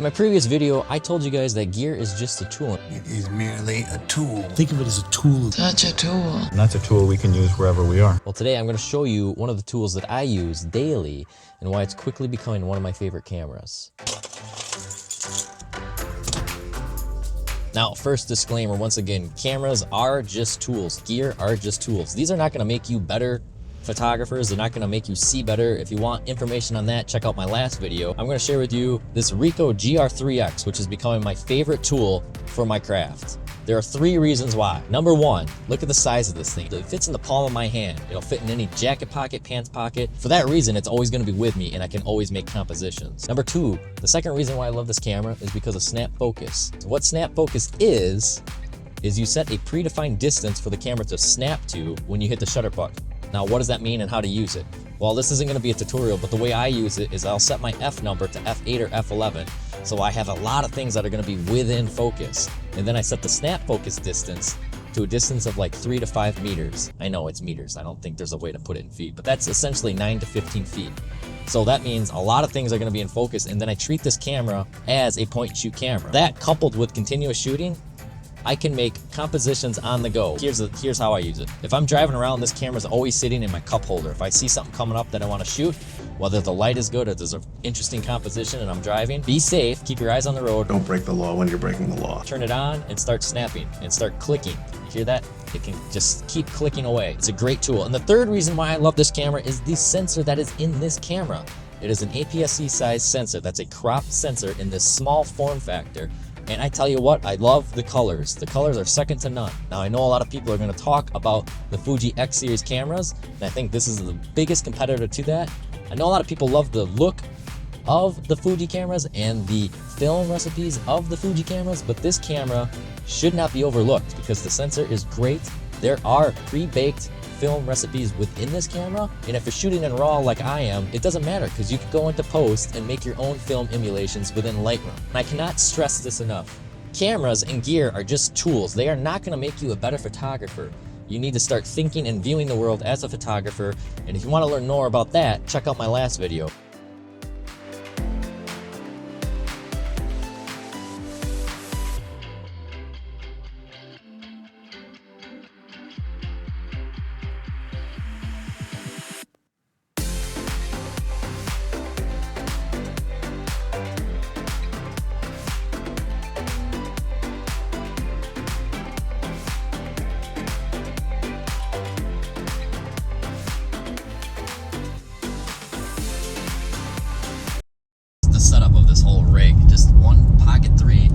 In my previous video, I told you guys that gear is just a tool. It is merely a tool. Think of it as a tool. Such a tool. And that's a tool we can use wherever we are. Well, today I'm going to show you one of the tools that I use daily and why it's quickly becoming one of my favorite cameras. Now, first disclaimer, once again, cameras are just tools. Gear are just tools. These are not going to make you better photographers. They're not going to make you see better. If you want information on that, check out my last video. I'm going to share with you this Ricoh GRiiX, which is becoming my favorite tool for my craft. There are 3 reasons why. Number 1, look at the size of this thing. It fits in the palm of my hand. It'll fit in any jacket pocket, pants pocket. For that reason, it's always going to be with me and I can always make compositions. Number 2, the second reason why I love this camera is because of snap focus. So what snap focus is you set a predefined distance for the camera to snap to when you hit the shutter button. Now, what does that mean and how to use it? Well, this isn't going to be a tutorial, but the way I use it is I'll set my F number to F8 or F11. So I have a lot of things that are going to be within focus. And then I set the snap focus distance to a distance of like 3 to 5 meters. I know it's meters. I don't think there's a way to put it in feet, but that's essentially 9 to 15 feet. So that means a lot of things are going to be in focus. And then I treat this camera as a point and shoot camera. That coupled with continuous shooting, I can make compositions on the go. Here's how I use it. If I'm driving around, this camera's always sitting in my cup holder. If I see something coming up that I want to shoot, whether the light is good or there's an interesting composition and I'm driving, be safe, keep your eyes on the road. Don't break the law when you're breaking the law. Turn it on and start snapping and start clicking. You hear that? It can just keep clicking away. It's a great tool. And the third reason why I love this camera is the sensor that is in this camera. It is an APS-C size sensor. That's a cropped sensor in this small form factor. And I tell you what, I love the colors. The colors are second to none. Now, I know a lot of people are going to talk about the Fuji X series cameras, and I think this is the biggest competitor to that. I know a lot of people love the look of the Fuji cameras and the film recipes of the Fuji cameras, but this camera should not be overlooked because the sensor is great. There are pre-baked film recipes within this camera, and if you're shooting in RAW like I am, it doesn't matter because you can go into post and make your own film emulations within Lightroom. And I cannot stress this enough. Cameras and gear are just tools. They are not going to make you a better photographer. You need to start thinking and viewing the world as a photographer, and if you want to learn more about that, check out my last video. Setup of this whole rig, just one Pocket 3